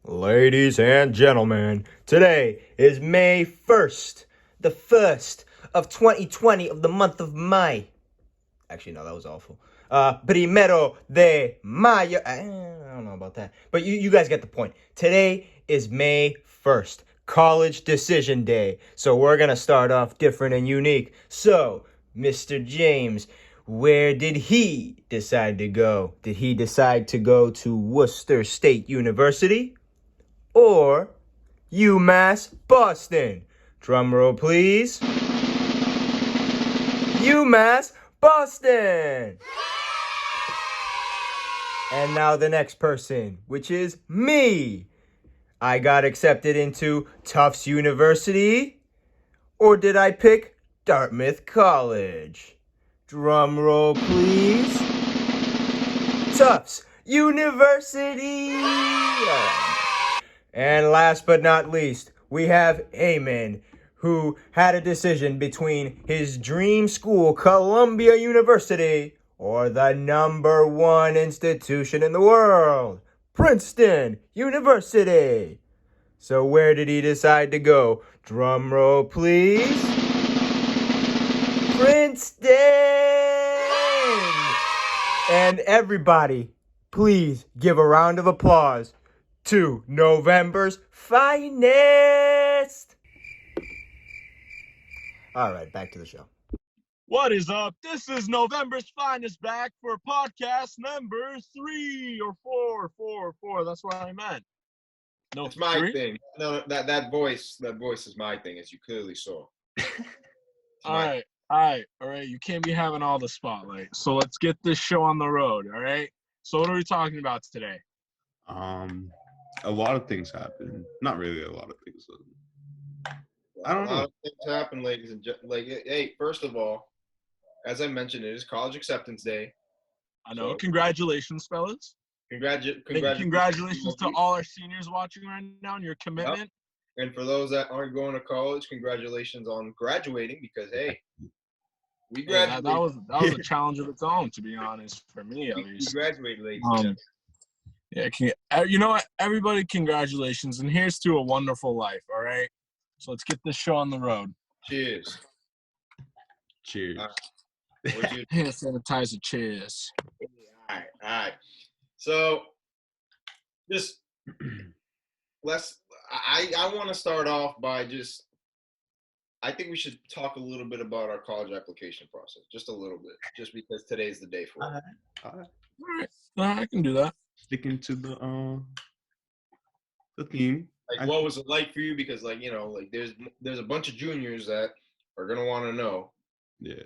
Ladies and gentlemen, today is May 1st, the 1st of 2020 of the month of May. Actually, no, that was awful. Primero de Mayo. I don't know about that. But you guys get the point. Today is May 1st, College Decision Day. So we're going to start off different and unique. So, Mr. James, where did he decide to go? Did he decide to go to Worcester State University or UMASS Boston? Drum roll, please. UMass Boston! And now the next person, which is me. I got accepted into Tufts University, or did I pick Dartmouth College? Drum roll, please. Tufts University! And last but not least, we have Ayman, who had a decision between his dream school, Columbia University, or the number one institution in the world, Princeton University. So where did he decide to go? Drum roll, please. Princeton! And everybody, please give a round of applause to November's finest. All right, back to the show. What is up? This is November's Finest back for podcast number 3 or 4. That's what I meant. No, it's my 3? Thing. No, that voice is my thing, as you clearly saw. All right. You can't be having all the spotlight. So let's get this show on the road. All right. So what are we talking about today? A lot of things happen. Not really a lot of things. I don't know. A lot of things happen, ladies and gentlemen. Hey, first of all, as I mentioned, it is College Acceptance Day. I know. So, congratulations, fellas. Congratulations to all our seniors watching right now on your commitment. Yep. And for those that aren't going to college, congratulations on graduating, because hey, we graduated. That was a challenge of its own, to be honest, for me at least. We graduated, ladies and gentlemen. Yeah, you know what? Everybody, congratulations, and here's to a wonderful life. All right. So let's get this show on the road. Cheers. Cheers. Hand sanitizer. Cheers. All right. So, just I want to start off by I think we should talk a little bit about our college application process, just a little bit, just because today's the day for it. All right. I can do that. Sticking to the theme. What was it like for you? Because there's a bunch of juniors that are gonna want to know. Yeah.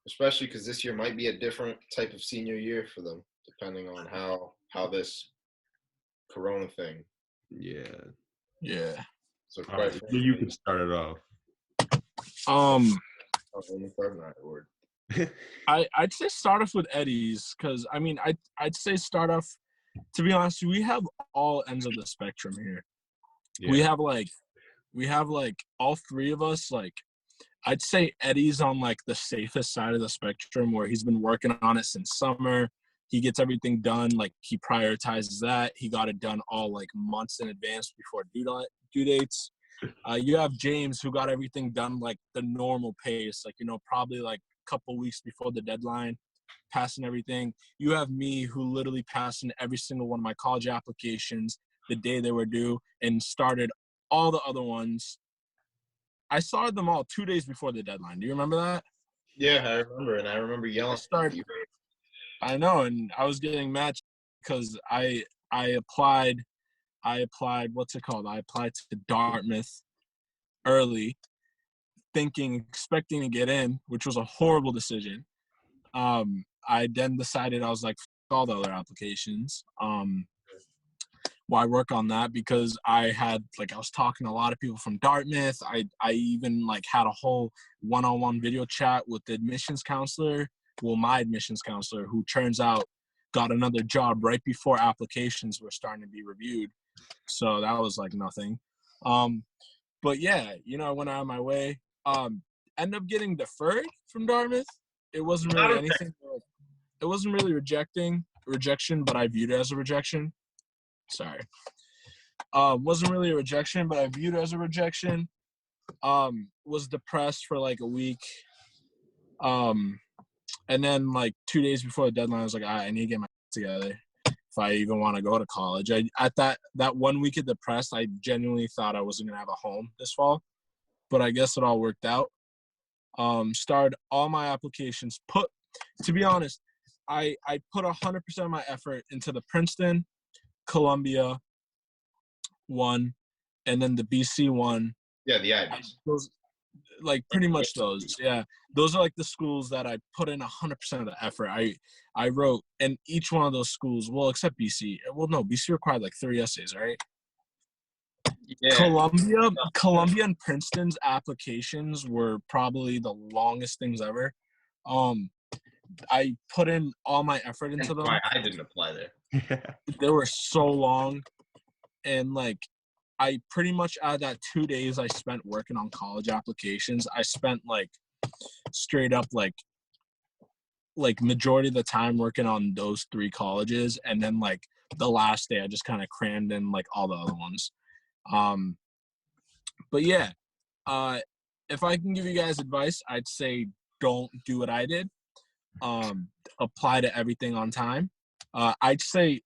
Especially because this year might be a different type of senior year for them, depending on how this Corona thing. Yeah. So you can start it off. I'd say start off with Eddie's, because I'd say start off. To be honest, we have all ends of the spectrum here. Yeah. We have all three of us. I'd say Eddie's on the safest side of the spectrum, where he's been working on it since summer. He gets everything done. He prioritizes that. He got it done all months in advance before due dates. You have James, who got everything done the normal pace, probably a couple weeks before the deadline, passing everything. You have me, who literally passed in every single one of my college applications the day they were due, and started all the other ones. I started them all 2 days before the deadline. Do you remember that? Yeah, I remember, and I remember yelling at you. I know, and I was getting mad because I applied. What's it called? I applied to Dartmouth early, expecting to get in, which was a horrible decision. I then decided I was all the other applications. Why work on that? Because I had I was talking to a lot of people from Dartmouth. I even had a whole one-on-one video chat with the admissions counselor. Well, my admissions counselor, who turns out got another job right before applications were starting to be reviewed. So that was nothing. But yeah, I went out of my way. Ended up getting deferred from Dartmouth. It wasn't really anything. It wasn't really rejection, but I viewed it as a rejection. Sorry. wasn't really a rejection, but I viewed it as a rejection. Was depressed for like a week. And then like 2 days before the deadline, I was like, I need to get my together if I even want to go to college. At that 1 week of depressed, I genuinely thought I wasn't gonna have a home this fall, but I guess it all worked out. Started all my applications. To be honest, I put 100% of my effort into the Princeton, Columbia one, and then the BC one. Yeah, the Ivies. Those, like pretty much those. Yeah, those are like the schools that I put in 100% of the effort. I wrote, and each one of those schools, well, except BC. Well, no, BC required like 3 essays, right? Yeah. Columbia and Princeton's applications were probably the longest things ever. I put in all my effort into them. Why I didn't apply there. They were so long, and like I pretty much out of that 2 days I spent working on college applications, I spent like straight up like majority of the time working on those 3 colleges, and then like the last day I just kind of crammed in like all the other ones. But yeah, if I can give you guys advice, I'd say don't do what I did. Apply to everything on time. I'd say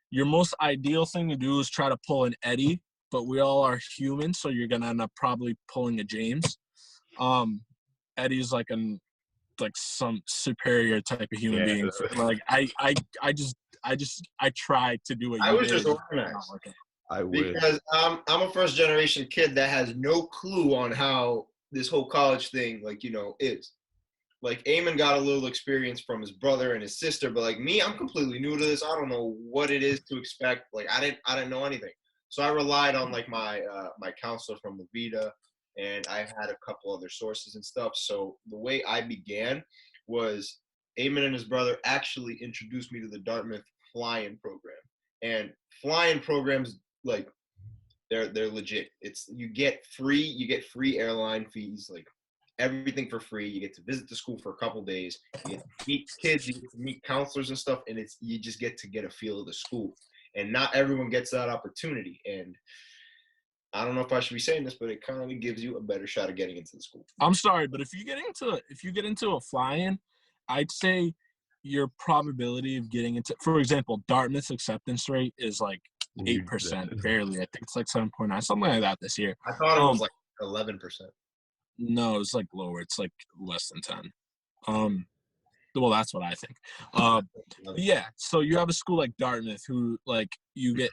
your most ideal thing to do is try to pull an Eddie, but we all are human, so you're gonna end up probably pulling a James. Eddie's like some superior type of human being. Like I tried to do it. I was just organized. I wish. Because I'm a first generation kid that has no clue on how this whole college thing, like, is. Like, Ayman got a little experience from his brother and his sister, but like me, I'm completely new to this. I don't know what it is to expect. Like, I didn't know anything. So I relied on like my counselor from Levita, and I had a couple other sources and stuff. So the way I began was Ayman and his brother actually introduced me to the Dartmouth fly-in program. And fly-in programs, like, they're legit. You get free airline fees, like everything for free. You get to visit the school for a couple days. You get to meet kids, you get to meet counselors and stuff, and you just get to get a feel of the school. And not everyone gets that opportunity. And I don't know if I should be saying this, but it kind of gives you a better shot of getting into the school. I'm sorry, but if you get into a fly-in, I'd say your probability of getting into, for example, Dartmouth's acceptance rate is like 8%, barely. I think it's like 7.9, something like that this year. I thought it was like 11%. No, it's like lower. It's like less than 10. Well, that's what I think. Yeah, so you have a school like Dartmouth who, like, you get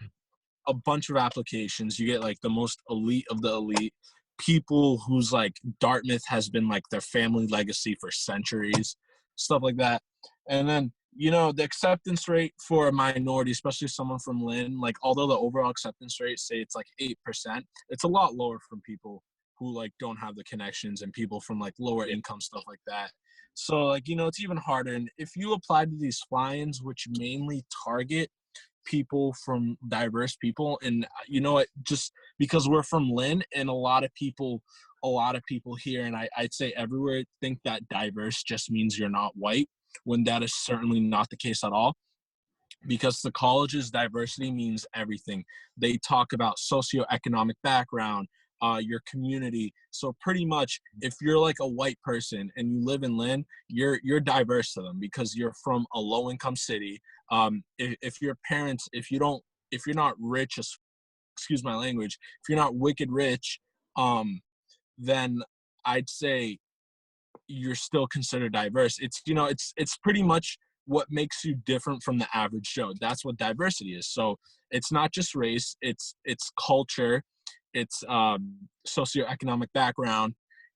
a bunch of applications. You get like the most elite of the elite people who's like Dartmouth has been like their family legacy for centuries, stuff like that. And then, the acceptance rate for a minority, especially someone from Lynn, like, although the overall acceptance rate, say it's like 8%, it's a lot lower from people who like don't have the connections and people from like lower income, stuff like that. So like, it's even harder. And if you apply to these fly-ins, which mainly target people from diverse people, and just because we're from Lynn, and a lot of people here, and I'd say everywhere, think that diverse just means you're not white, when that is certainly not the case at all. Because the college's diversity means everything. They talk about socioeconomic background, your community. So pretty much, if you're like a white person and you live in Lynn, you're diverse to them because you're from a low income city. If your parents, if you're not rich, excuse my language, if you're not wicked rich, then I'd say you're still considered diverse. It's pretty much what makes you different from the average Joe. That's what diversity is. So it's not just race, it's culture, it's socioeconomic background,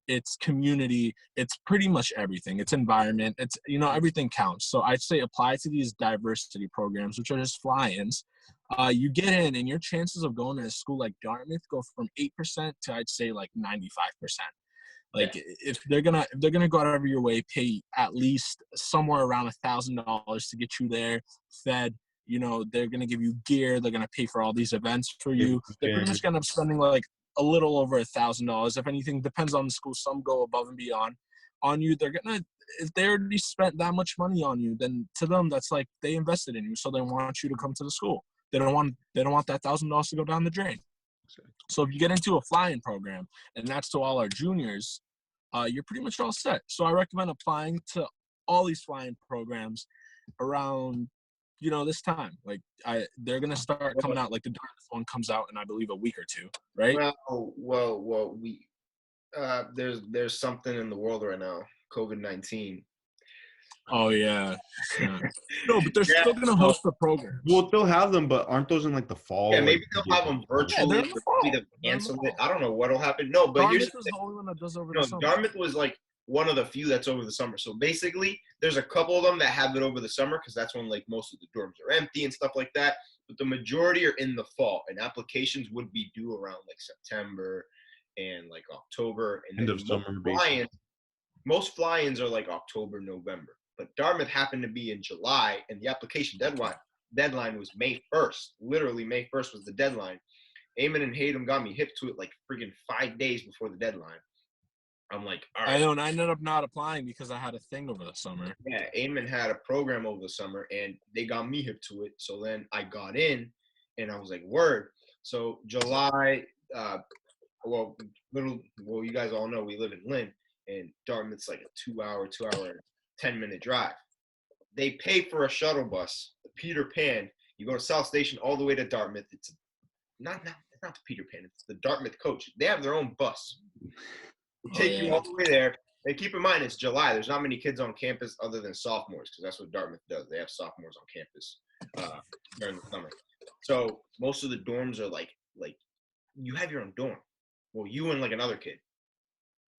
it's community, it's pretty much everything. It's environment, it's, everything counts. So I'd say apply to these diversity programs, which are just fly-ins. You get in, and your chances of going to a school like Dartmouth go from 8% to, I'd say, like 95%. Like, if they're gonna go out of your way, pay at least somewhere around $1,000 to get you there, fed. They're gonna give you gear. They're gonna pay for all these events for you. They're pretty much gonna end up spending like a little over $1,000. If anything, depends on the school. Some go above and beyond on you. If they already spent that much money on you, then to them that's like they invested in you, so they want you to come to the school. They don't want that $1,000 to go down the drain. So if you get into a flying program, and that's to all our juniors, you're pretty much all set. So I recommend applying to all these flying programs around, this time. Like they're gonna start coming out. Like the Dartmouth one comes out in, I believe, a week or two, right? Well, there's something in the world right now, COVID-19. Oh yeah. No, but they're still gonna host the programs. Well, they'll have them, but aren't those in like the fall? Yeah, maybe they'll have them virtually. they're in the fall. Maybe they'll cancel it. I don't know what'll happen. No, but Dartmouth is the only one that does over the summer. Dartmouth was like one of the few that's over the summer. So basically, there's a couple of them that have it over the summer because that's when like most of the dorms are empty and stuff like that. But the majority are in the fall, and applications would be due around like September and like October. And end of summer. Most fly-ins are like October, November. But Dartmouth happened to be in July, and the application deadline was May 1st. Literally, May 1st was the deadline. Ayman and Hayden got me hip to it like freaking 5 days before the deadline. I'm like, all right. I know, and I ended up not applying because I had a thing over the summer. Yeah, Ayman had a program over the summer, and they got me hip to it. So then I got in, and I was like, word. So July, you guys all know we live in Lynn, and Dartmouth's like a 2-hour, 10-minute drive. They pay for a shuttle bus, the Peter Pan. You go to South Station all the way to Dartmouth. It's not the Peter Pan. It's the Dartmouth coach. They have their own bus. Take you all the way there. And keep in mind, it's July. There's not many kids on campus other than sophomores because that's what Dartmouth does. They have sophomores on campus during the summer. So most of the dorms are like you have your own dorm. Well, you and like another kid.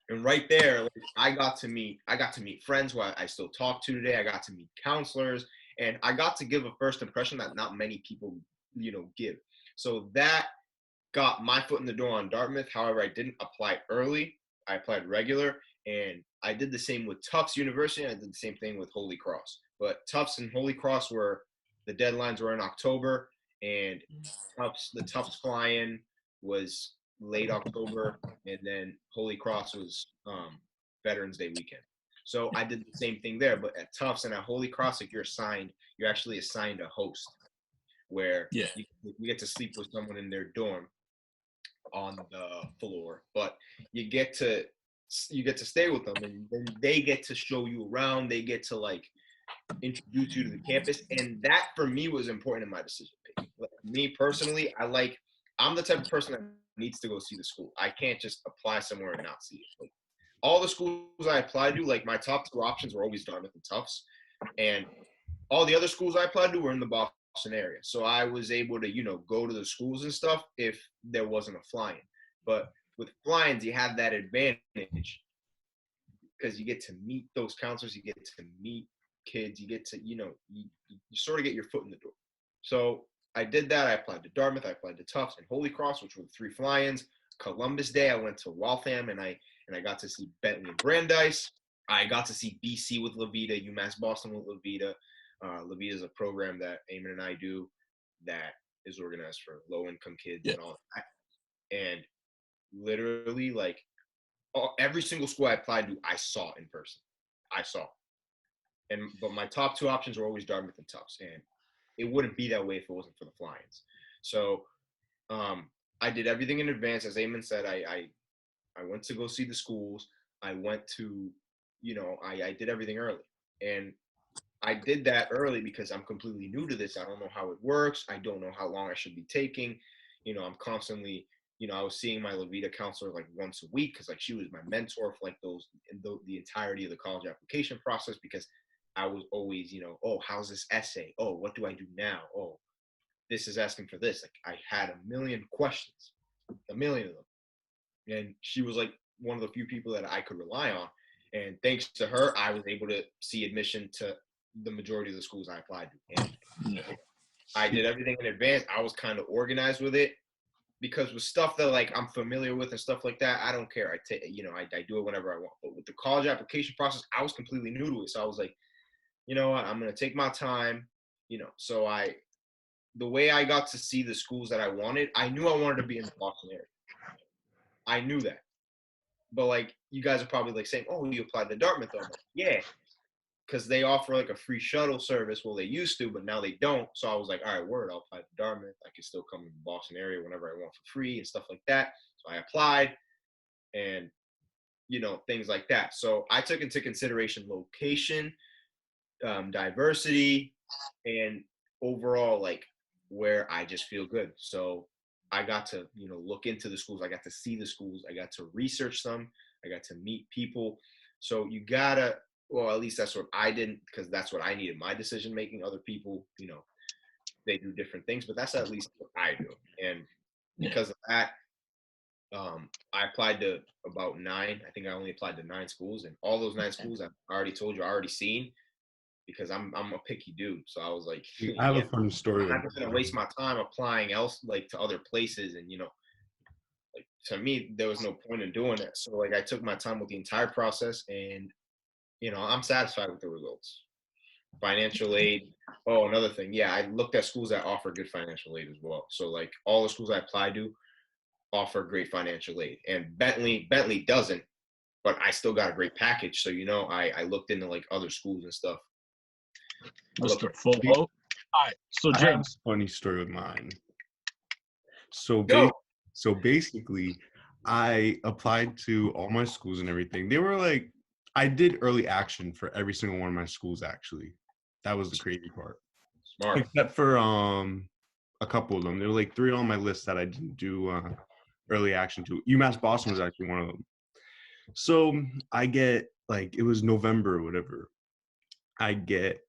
And right there, like, I got to meet friends who I still talk to today. I got to meet counselors, and I got to give a first impression that not many people, give. So that got my foot in the door on Dartmouth. However, I didn't apply early. I applied regular, and I did the same with Tufts University, and I did the same thing with Holy Cross. But Tufts and Holy Cross the deadlines were in October, and the Tufts fly-in was late October, and then Holy Cross was Veterans Day weekend. So I did the same thing there, but at Tufts and at Holy Cross, like you're actually assigned a host where you get to sleep with someone in their dorm on the floor, but you get to stay with them, and then they get to show you around. They get to like introduce you to the campus, and that for me was important in my decision making. Like, me personally, I'm the type of person that needs to go see the school. I can't just apply somewhere and not see it. Like, all the schools I applied to, like my top 2 options were always Dartmouth and Tufts, and all the other schools I applied to were in the Boston area. So I was able to, go to the schools and stuff if there wasn't a fly-in. But with fly-ins, you have that advantage because you get to meet those counselors, you get to meet kids, you get to, you sort of get your foot in the door. So I did that. I applied to Dartmouth, I applied to Tufts and Holy Cross, which were the 3 fly-ins. Columbus Day, I went to Waltham, and I got to see Bentley and Brandeis. I got to see BC with Levita, UMASS Boston with Levita. Levita is a program that Ayman and I do that is organized for low-income kids and all that. And literally, like, every single school I applied to, I saw in person. But my top 2 options were always Dartmouth and Tufts, and it wouldn't be that way if it wasn't for the fly-ins. So I did everything in advance. As Ayman said, I went to go see the schools. I went to, I did everything early. And I did that early because I'm completely new to this. I don't know how it works. I don't know how long I should be taking. I'm constantly, I was seeing my Levita counselor like once a week because like she was my mentor for like the entirety of the college application process, because I was always, oh, how's this essay? Oh, what do I do now? Oh, this is asking for this. Like, I had a million questions, a million of them. And she was like one of the few people that I could rely on. And thanks to her, I was able to see admission to the majority of the schools I applied to. And I did everything in advance. I was kind of organized with it, because with stuff that like I'm familiar with and stuff like that, I don't care. I do it whenever I want. But with the college application process, I was completely new to it. So I was like, you know what, I'm going to take my time, So the way I got to see the schools that I wanted, I knew I wanted to be in the Boston area. I knew that. But like, you guys are probably like saying, oh, you applied to Dartmouth. I'm like, yeah, because they offer like a free shuttle service. Well, they used to, but now they don't. So I was like, all right, word, I'll apply to Dartmouth. I can still come to the Boston area whenever I want for free and stuff like that. So I applied, and things like that. So I took into consideration location, diversity, and overall like where I just feel good. So I got to look into the schools. I got to see the schools. I got to research them. I got to meet people. So you gotta, well, at least that's what I did, because that's what I needed my decision making. Other people, they do different things, but that's at least what I do. And because of that, I applied to about 9. I think I only applied to 9 schools, and all those 9 schools I've already told you, I already seen, because I'm a picky dude. So I was like, I have a funny story. I'm not just gonna waste my time applying to other places, and like, to me there was no point in doing that. So like I took my time with the entire process, and I'm satisfied with the results. Financial aid. Oh, another thing. Yeah, I looked at schools that offer good financial aid as well. So like all the schools I applied to offer great financial aid, and Bentley doesn't, but I still got a great package. So I looked into like other schools and stuff. Mr. Full Boat. All right, so I have James. a funny story with mine. So Go. so basically, I applied to all my schools and everything. They were like, I did early action for every single one of my schools. Actually, that was the crazy part. Smart. Except for a couple of them. There were like 3 on my list that I didn't do early action to. UMass Boston was actually one of them. So I get like, it was November or whatever. I get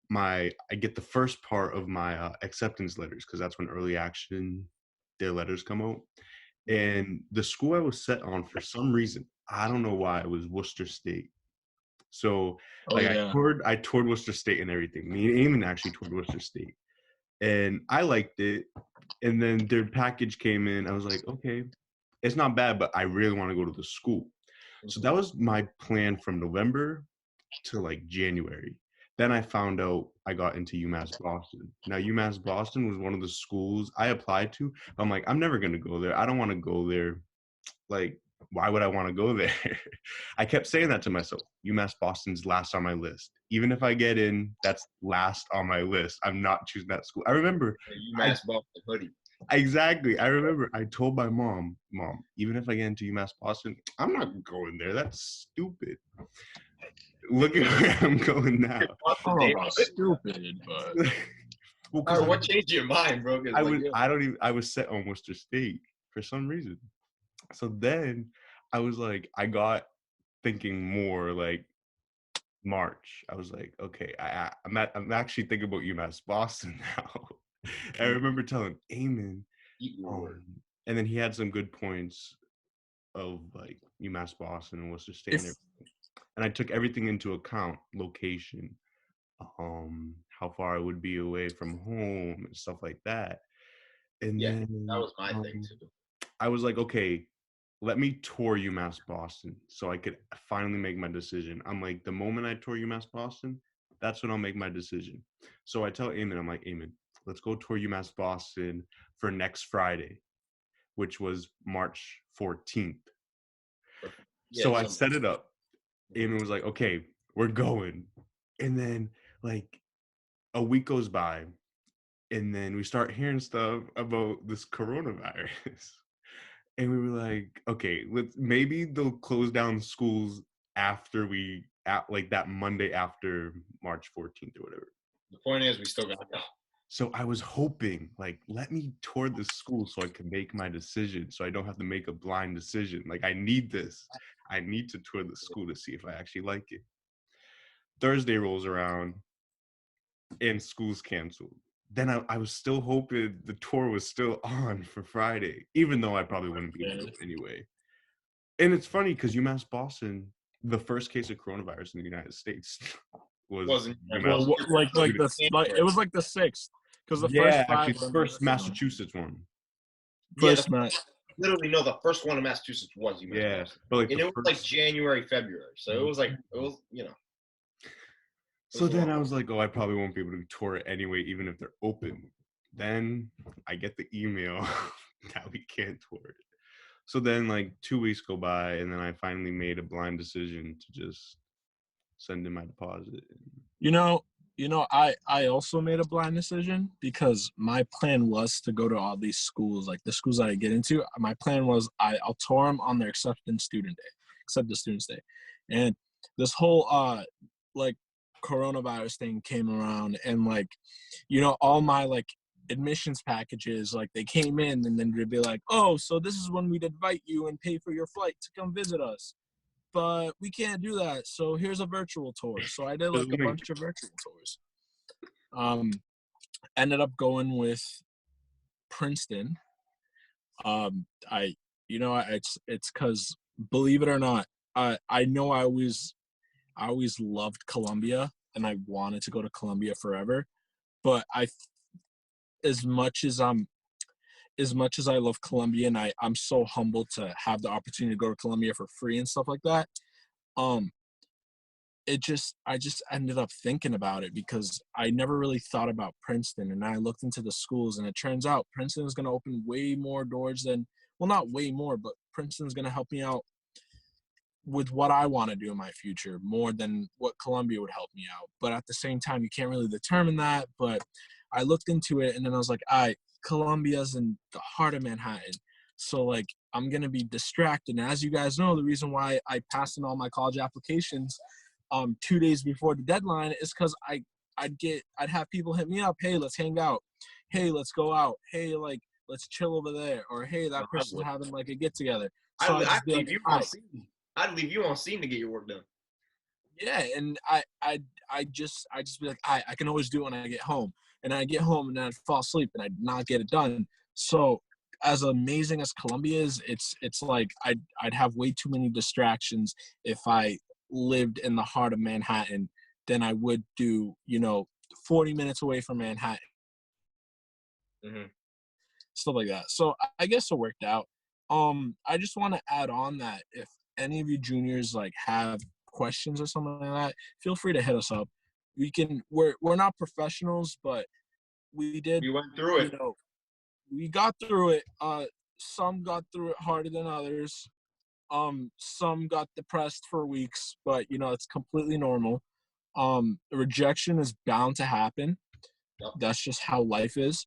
the first part of my acceptance letters, because that's when early action, their letters come out. And the school I was set on, for some reason, I don't know why, it was Worcester State. So I toured Worcester State and everything. Me and Ayman actually toured Worcester State, and I liked it. And then their package came in. I was like, okay, it's not bad, but I really want to go to the school. So that was my plan from November to like January. Then I found out I got into UMass Boston. Now, UMass Boston was one of the schools I applied to. I'm like, I'm never going to go there. I don't want to go there. Like, why would I want to go there? I kept saying that to myself. UMass Boston's last on my list. Even if I get in, that's last on my list. I'm not choosing that school. I remember. UMass Boston hoodie. Exactly. I remember I told my mom, even if I get into UMass Boston, I'm not going there. That's stupid. Look at where I'm going now. I don't know about stupid, but Well, what changed your mind, bro? I was set on Worcester State for some reason. So then I was like, I got thinking more like March. I was like, okay, I'm actually thinking about UMass Boston now. I remember telling Ayman, and then he had some good points of like UMass Boston and Worcester State and everything. And I took everything into account: location, how far I would be away from home, and stuff like that. And yeah, then that was my thing too. I was like, okay, let me tour UMass Boston so I could finally make my decision. I'm like, the moment I tour UMass Boston, that's when I'll make my decision. So I tell Ayman, I'm like, Ayman, let's go tour UMass Boston for next Friday, which was March 14th. Yeah, so I set it up. Ayman was like, okay, we're going. And then like a week goes by, and then we start hearing stuff about this coronavirus. And we were like, okay, maybe they'll close down schools after like that Monday after March 14th or whatever. The point is, we still got to go. So I was hoping, like, let me tour the school so I can make my decision, so I don't have to make a blind decision. Like, I need this. I need to tour the school to see if I actually like it. Thursday rolls around, and school's canceled. Then I was still hoping the tour was still on for Friday, even though I probably wouldn't be able to anyway. And it's funny because UMass Boston, the first case of coronavirus in the United States wasn't it was like the 6th, because the first 5 actually the first Massachusetts one. First literally no, the first one in Massachusetts was UMass Boston. But like and it was like January, February, so it was So then I was like, oh, I probably won't be able to tour it anyway, even if they're open. Then I get the email that we can't tour it. So then like 2 weeks go by, and then I finally made a blind decision to just send in my deposit. You know, I also made a blind decision because my plan was to go to all these schools, like the schools that I get into. My plan was I'll tour them on their acceptance students day. And this whole like coronavirus thing came around, and like, all my like admissions packages, like they came in, and then they'd be like, oh, so this is when we'd invite you and pay for your flight to come visit us, but we can't do that, so here's a virtual tour. So I did like a bunch of virtual tours. Ended up going with Princeton. It's because, believe it or not, I know I always loved Columbia, and I wanted to go to Columbia forever, but as much as I love Columbia, and I'm so humbled to have the opportunity to go to Columbia for free and stuff like that, I just ended up thinking about it because I never really thought about Princeton, and I looked into the schools, and it turns out Princeton is going to open way more doors than, well, not way more, but Princeton's going to help me out with what I want to do in my future more than what Columbia would help me out. But at the same time, you can't really determine that. But I looked into it, and then I was like, Columbia's in the heart of Manhattan. So, like, I'm going to be distracted. And as you guys know, the reason why I passed in all my college applications 2 days before the deadline is because I'd have people hit me up. Hey, let's hang out. Hey, let's go out. Hey, like, let's chill over there. Or, hey, that person's having, like, a get-together. So I'd leave you on scene. I'd leave you on scene to get your work done. Yeah, and I'd just be like, I can always do it when I get home. And I get home, and then I'd fall asleep, and I'd not get it done. So as amazing as Columbia is, it's like I'd have way too many distractions if I lived in the heart of Manhattan than I would do, 40 minutes away from Manhattan. Mm-hmm. Stuff like that. So I guess it worked out. I just want to add on that if any of you juniors like have questions or something like that, feel free to hit us up. We're not professionals, but we went through it. We got through it. Some got through it harder than others. Some got depressed for weeks, but it's completely normal. Rejection is bound to happen. Yep. That's just how life is.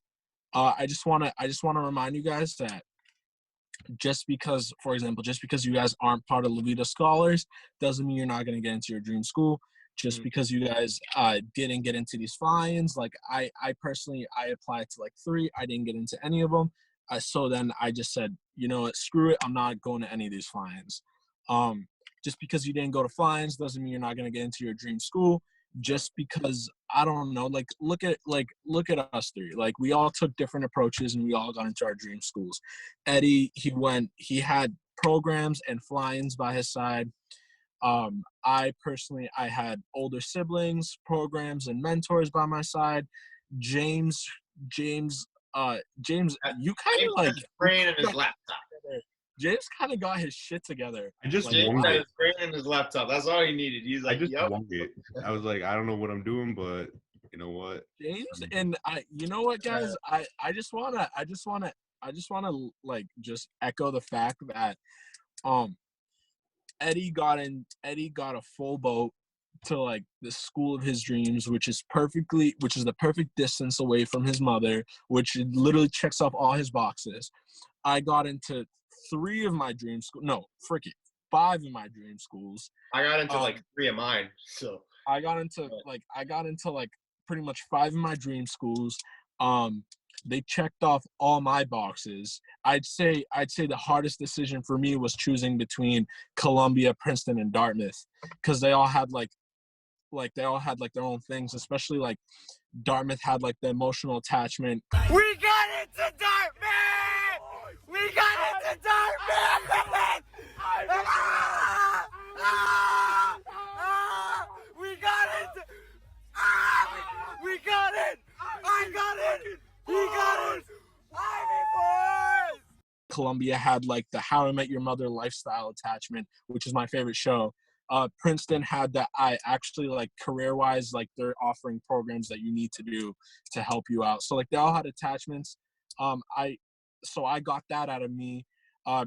I just wanna remind you guys that just because you guys aren't part of Levita Scholars doesn't mean you're not going to get into your dream school. Just because you guys didn't get into these fly-ins, like I personally, I applied to like 3. I didn't get into any of them. So then I just said, you know what, screw it. I'm not going to any of these fly-ins. Just because you didn't go to fly-ins doesn't mean you're not going to get into your dream school. Just because, I don't know, like look at us 3. Like we all took different approaches and we all got into our dream schools. Eddie, he had programs and fly-ins by his side. I personally, I had older siblings, programs, and mentors by my side. James, you kind of like brain in his laptop. James kind of got his shit together. I just James won had it. his brain in his laptop. That's all he needed. He's like, I just yep. won it. I was like, I don't know what I'm doing, but you know what, James, and you know what, guys, I just wanna like just echo the fact that Eddie got a full boat to like the school of his dreams, which is the perfect distance away from his mother, which literally checks off all his boxes. I got into 3 of my dream schools. No, 5 of my dream schools. I got into like 3 of mine. So I got into pretty much 5 of my dream schools. They checked off all my boxes. I'd say the hardest decision for me was choosing between Columbia, Princeton, and Dartmouth, because they all had their own things. Especially like Dartmouth had like the emotional attachment. We got into Dartmouth! We got into Dartmouth! We got it! We got it! I got it! He got it! Ivy boys! Columbia had like the How I Met Your Mother lifestyle attachment, which is my favorite show. Princeton had that. I actually like career-wise, like they're offering programs that you need to do to help you out. So like they all had attachments. I got that out of me.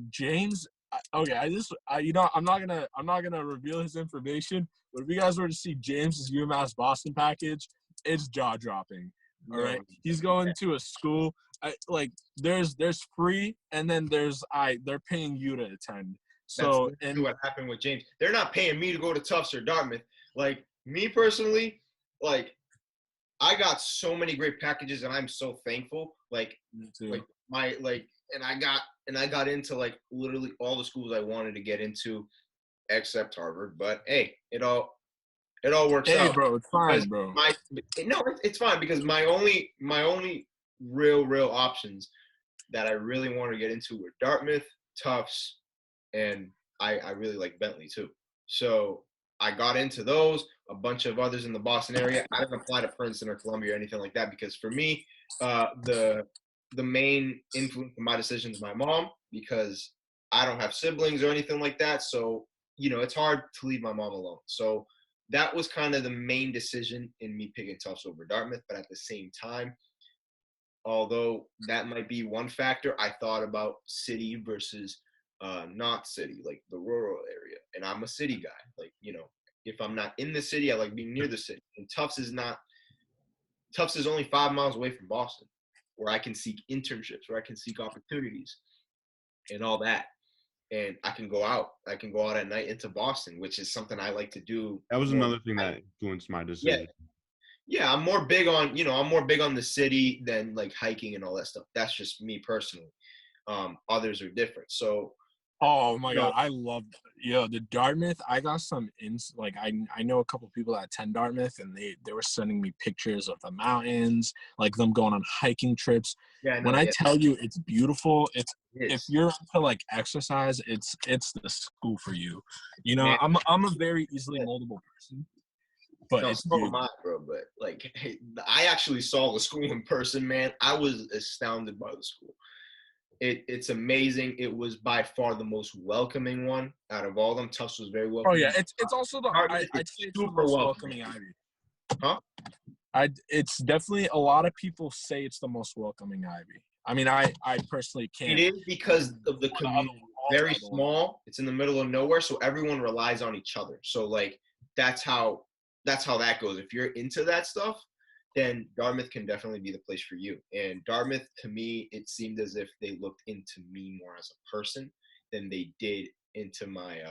James I'm not gonna reveal his information, but if you guys were to see James's UMass Boston package, it's jaw dropping. All right, he's going to a school. There's free, and then they're paying you to attend. So That's what happened with James. They're not paying me to go to Tufts or Dartmouth. Like me personally, like I got so many great packages, and I'm so thankful. And I got into like literally all the schools I wanted to get into, except Harvard. But hey, it all works out. Hey, bro, it's fine, bro. It's fine because my only real options that I really wanted to get into were Dartmouth, Tufts, and I really like Bentley too. So I got into those, a bunch of others in the Boston area. I didn't apply to Princeton or Columbia or anything like that because for me, the main influence in my decision is my mom because I don't have siblings or anything like that. So, it's hard to leave my mom alone. So that was kind of the main decision in me picking Tufts over Dartmouth. But at the same time, although that might be one factor, I thought about city versus not city, like the rural area. And I'm a city guy. Like, if I'm not in the city, I like being near the city. And Tufts is only 5 miles away from Boston, where I can seek internships, where I can seek opportunities and all that. And I can go out at night into Boston, which is something I like to do. That was another thing that influenced my decision. Yeah, I'm more big on the city than like hiking and all that stuff. That's just me personally. Others are different. So oh my God, I love the Dartmouth. I got some I know a couple people that attend Dartmouth, and they were sending me pictures of the mountains, like them going on hiking trips. I tell you it's beautiful, if you're into like exercise, it's the school for you. Man, I'm a very easily moldable person. But it's so am I, bro. But like, I actually saw the school in person, man. I was astounded by the school. It's amazing. It was by far the most welcoming one out of all of them. Tufts was very welcoming. Oh yeah, it's also I'd say it's the most welcoming Ivy. Huh? It's definitely, a lot of people say it's the most welcoming Ivy. I mean, I personally can't. It is because of the community. Very small. It's in the middle of nowhere, so everyone relies on each other. So like that's how that goes. If you're into that stuff, then Dartmouth can definitely be the place for you. And Dartmouth, to me, it seemed as if they looked into me more as a person than they did into my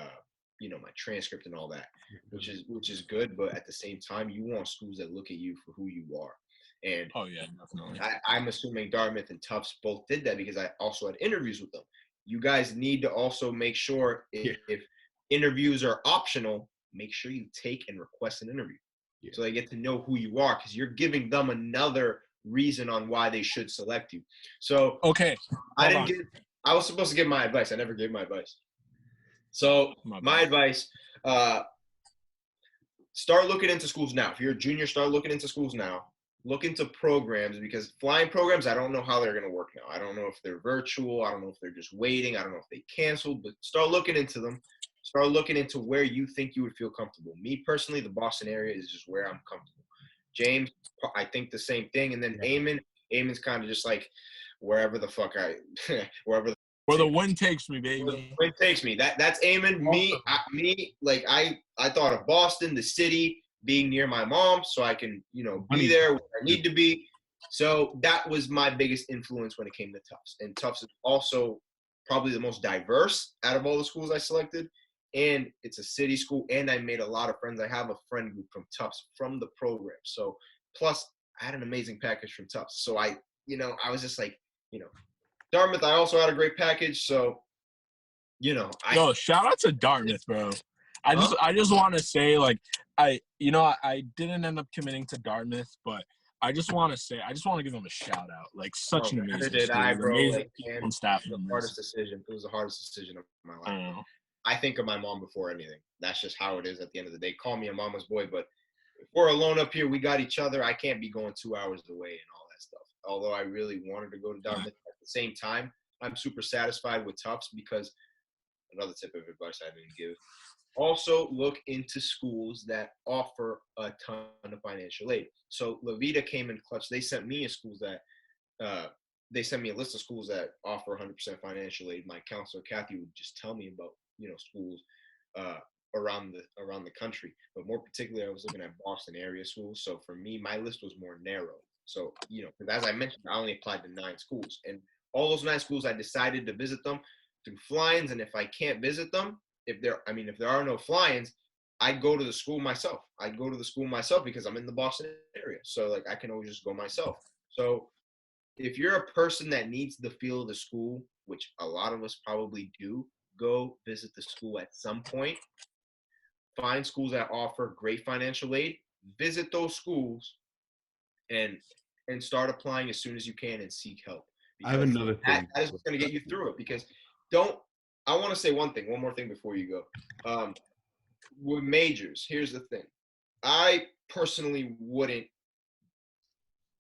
my transcript and all that, which is good. But at the same time, you want schools that look at you for who you are. And oh yeah, definitely. I'm assuming Dartmouth and Tufts both did that because I also had interviews with them. You guys need to also make sure if interviews are optional, make sure you take and request an interview. Yeah. So they get to know who you are, because you're giving them another reason on why they should select you. So okay, I was supposed to give my advice. I never gave my advice. So my advice, start looking into schools now. If you're a junior, start looking into schools now. Look into programs, because flying programs, I don't know how they're going to work now. I don't know if they're virtual. I don't know if they're just waiting. I don't know if they canceled, but start looking into them. Start looking into where you think you would feel comfortable. Me personally, the Boston area is just where I'm comfortable. James, I think the same thing. And then Ayman's kind of just like wherever the fuck where the wind takes me, baby. Where the wind takes me. That's Ayman. I thought of Boston, the city, being near my mom, so I can be there where I need to be. So that was my biggest influence when it came to Tufts. And Tufts is also probably the most diverse out of all the schools I selected. And it's a city school, and I made a lot of friends. I have a friend group from Tufts from the program. So plus I had an amazing package from Tufts. So I was just like, Dartmouth, I also had a great package. So, shout out to Dartmouth, bro. I just want to say, like, I didn't end up committing to Dartmouth, but I just want to give them a shout out. Like, such an amazing school, amazing people and staff members. It was the hardest decision of my life. I think of my mom before anything. That's just how it is at the end of the day. Call me a mama's boy, but if we're alone up here, we got each other. I can't be going 2 hours away and all that stuff. Although I really wanted to go to Dartmouth, at the same time, I'm super satisfied with Tufts, because another tip of advice I didn't give. Also, look into schools that offer a ton of financial aid. So La Vida came in clutch. They sent me a schools that they send me a list of schools that offer 100% financial aid. My counselor Kathy would just tell me about schools around the country, but more particularly I was looking at Boston area schools. So for me, my list was more narrow. So because as I mentioned, I only applied to 9 schools, and all those 9 schools I decided to visit them through fly-ins. And if I can't visit them, if there are no fly-ins, I'd go to the school myself. Because I'm in the Boston area, so like I can always just go myself. So if you're a person that needs the feel of the school, which a lot of us probably do, go visit the school at some point. Find schools that offer great financial aid. Visit those schools, and start applying as soon as you can and seek help. I have another thing. That is what's going to get you through it. Because I want to say one more thing before you go. With majors, here's the thing. I personally wouldn't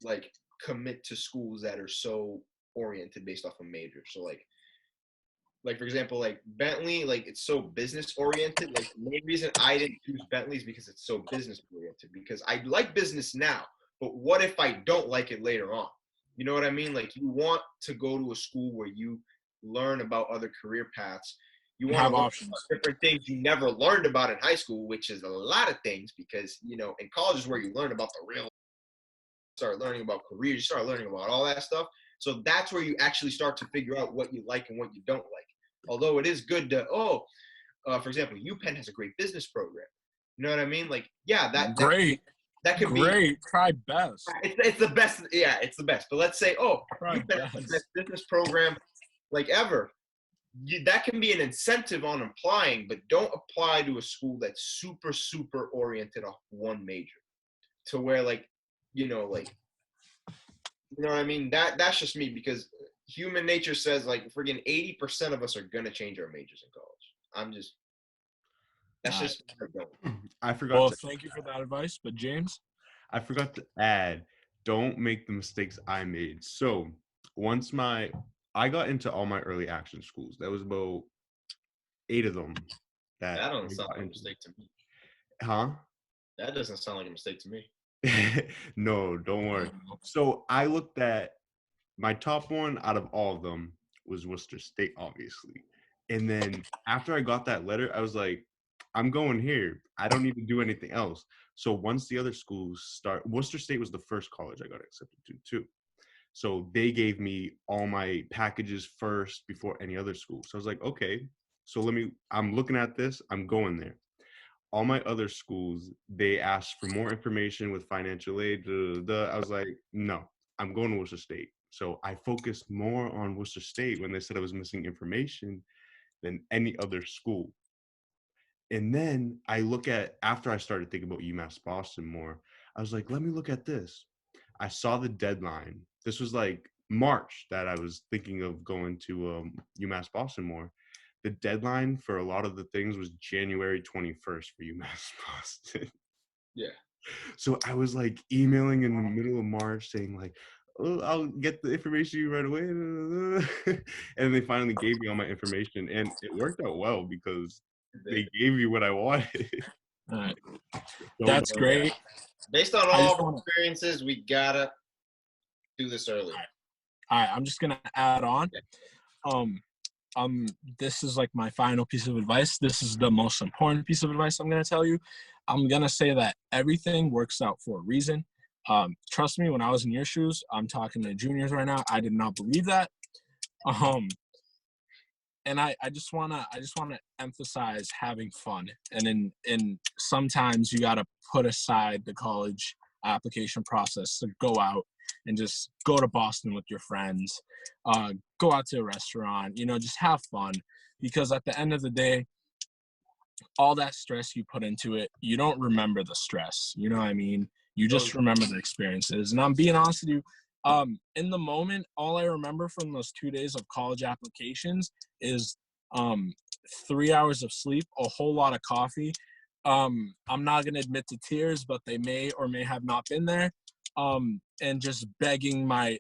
like commit to schools that are so oriented based off a major. So like for example, like Bentley, like it's so business oriented. Like the main reason I didn't choose Bentley is because it's so business oriented. Because I like business now, but what if I don't like it later on? You know what I mean? Like you want to go to a school where you learn about other career paths. You want Have to learn options. about different things you never learned about in high school, which is a lot of things. Because in college is where you learn about the real. Start learning about careers. You start learning about all that stuff. So that's where you actually start to figure out what you like and what you don't like. Although it is good to, for example, UPenn has a great business program. You know what I mean? Like, yeah, Great. that could be Great. Try best. It's the best. Yeah, it's the best. But let's say, Try UPenn has the best. best business program like ever. That can be an incentive on applying, but don't apply to a school that's super, super oriented off one major, to where you know what I mean? That's just me, because human nature says like friggin' 80% of us are gonna change our majors in college. That's just I forgot. Well, thank you for that advice, but James? I forgot to add, don't make the mistakes I made. So once I got into all my early action schools. That was about 8 of them. That doesn't sound like a mistake to me. Huh? That doesn't sound like a mistake to me. No, don't worry. So I looked at my top one out of all of them was Worcester State, obviously. And then after I got that letter, I was like, I'm going here. I don't need to do anything else. So once the other schools Worcester State was the first college I got accepted to too. So they gave me all my packages first before any other school. So I was like, okay, so I'm looking at this, I'm going there. All my other schools, they asked for more information with financial aid. I was like, no, I'm going to Worcester State. So I focused more on Worcester State when they said I was missing information than any other school. And then after I started thinking about UMass Boston more, I was like, let me look at this. I saw the deadline. This was like March that I was thinking of going to UMass Boston more. The deadline for a lot of the things was January 21st for UMass Boston. Yeah. So I was like emailing in the middle of March saying like, oh, I'll get the information to you right away. And they finally gave me all my information, and it worked out well because they gave me what I wanted. All right. That's great. Based on all our experiences, we gotta do this early. All right, I'm just gonna add on. This is like my final piece of advice. This is the most important piece of advice I'm gonna tell you. I'm gonna say that everything works out for a reason. Trust me, when I was in your shoes, I'm talking to juniors right now, I did not believe that. And I just wanna emphasize having fun. And in sometimes you gotta put aside the college application process to go out and just go to Boston with your friends, go out to a restaurant, just have fun. Because at the end of the day, all that stress you put into it, you don't remember the stress. You know what I mean? You just remember the experiences. And I'm being honest with you, in the moment, all I remember from those 2 days of college applications is 3 hours of sleep, a whole lot of coffee. I'm not going to admit to tears, but they may or may have not been there. And just begging my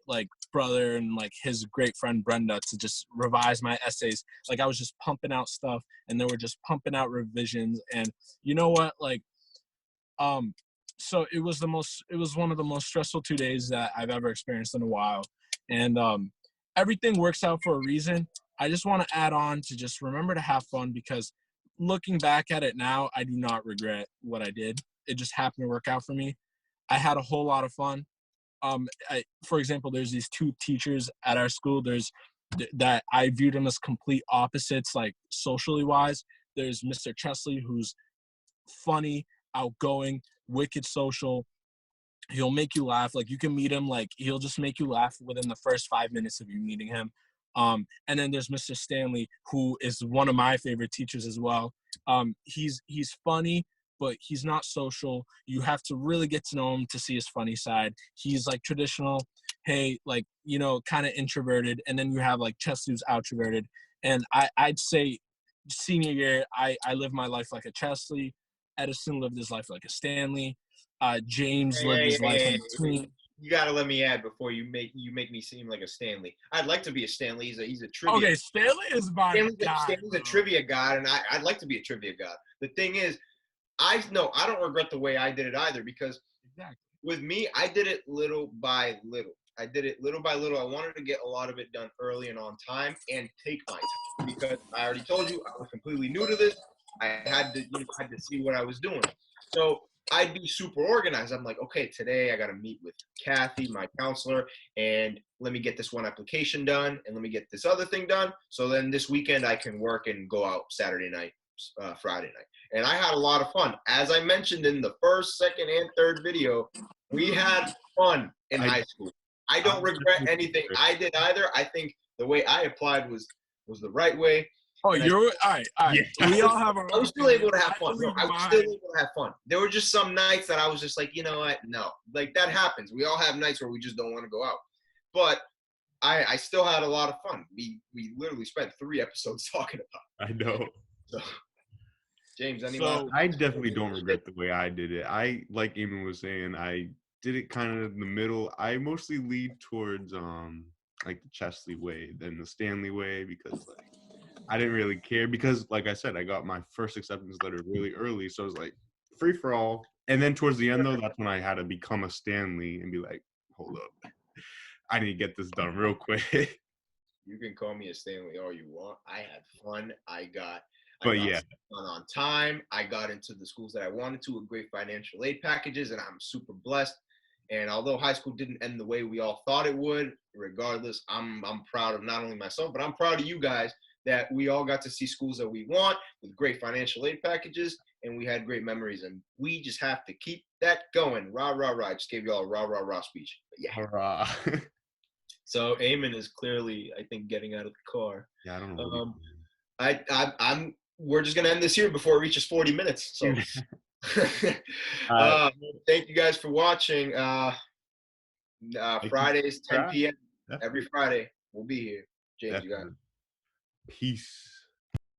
brother and his great friend Brenda to just revise my essays. I was just pumping out stuff, and they were just pumping out revisions. And you know what? So it was one of the most stressful 2 days that I've ever experienced in a while. And everything works out for a reason. I just want to add on to just remember to have fun, because looking back at it now, I do not regret what I did. It just happened to work out for me. I had a whole lot of fun. For example, there's these two teachers at our school. That I viewed them as complete opposites, like socially wise. There's Mr. Chesley, who's funny, outgoing, wicked social. He'll make you laugh. Like, you can meet him, like, he'll just make you laugh within the first 5 minutes of you meeting him. And then there's Mr. Stanley, who is one of my favorite teachers as well. He's funny, but he's not social. You have to really get to know him to see his funny side. He's like traditional, hey, like, you know, kind of introverted. And then you have like Chesley, who's outroverted. And I'd say senior year, I lived my life like a Chesley. Edison lived his life like a Stanley. James lived his life in between. You gotta let me add before you make me seem like a Stanley. I'd like to be a Stanley. He's a trivia. Okay, Stanley is my guy. Stanley's a trivia god, and I'd like to be a trivia god. The thing is, I don't regret the way I did it either, because with me, I did it little by little. I did it little by little. I wanted to get a lot of it done early and on time and take my time, because I already told you I was completely new to this. I had to see what I was doing. So I'd be super organized. I'm like, okay, today I got to meet with Kathy, my counselor, and let me get this one application done, and let me get this other thing done. So then this weekend I can work and go out Saturday night, Friday night. And I had a lot of fun. As I mentioned in the first, second, and third video, we had fun in high school. I don't regret anything I did either. I think the way I applied was the right way. Oh, all right. Yeah. We all have our. I was still able to have fun. I was still able to have fun. There were just some nights that I was just like, you know what? No, like that happens. We all have nights where we just don't want to go out. But I still had a lot of fun. We literally spent 3 episodes talking about it. I know. So, James, I definitely don't regret the way I did it. I, like Ayman was saying, I did it kind of in the middle. I mostly lead towards like the Chesley way than the Stanley way, because like I didn't really care, because like I said, I got my first acceptance letter really early, so it was like free for all. And then towards the end though, that's when I had to become a Stanley and be like, hold up, I need to get this done real quick. You can call me a Stanley all you want. I had fun. I got yeah, on time. I got into the schools that I wanted to with great financial aid packages, and I'm super blessed. And although high school didn't end the way we all thought it would, regardless, I'm proud of not only myself, but I'm proud of you guys that we all got to see schools that we want with great financial aid packages, and we had great memories. And we just have to keep that going. Rah, rah, rah. I just gave you all a rah, rah, rah speech. But yeah. Hurrah. So Ayman is clearly, I think, getting out of the car. Yeah, I don't know. We're just gonna end this here before it reaches 40 minutes. So thank you guys for watching. Fridays, 10 p.m. every Friday. We'll be here. James, you got it. Peace.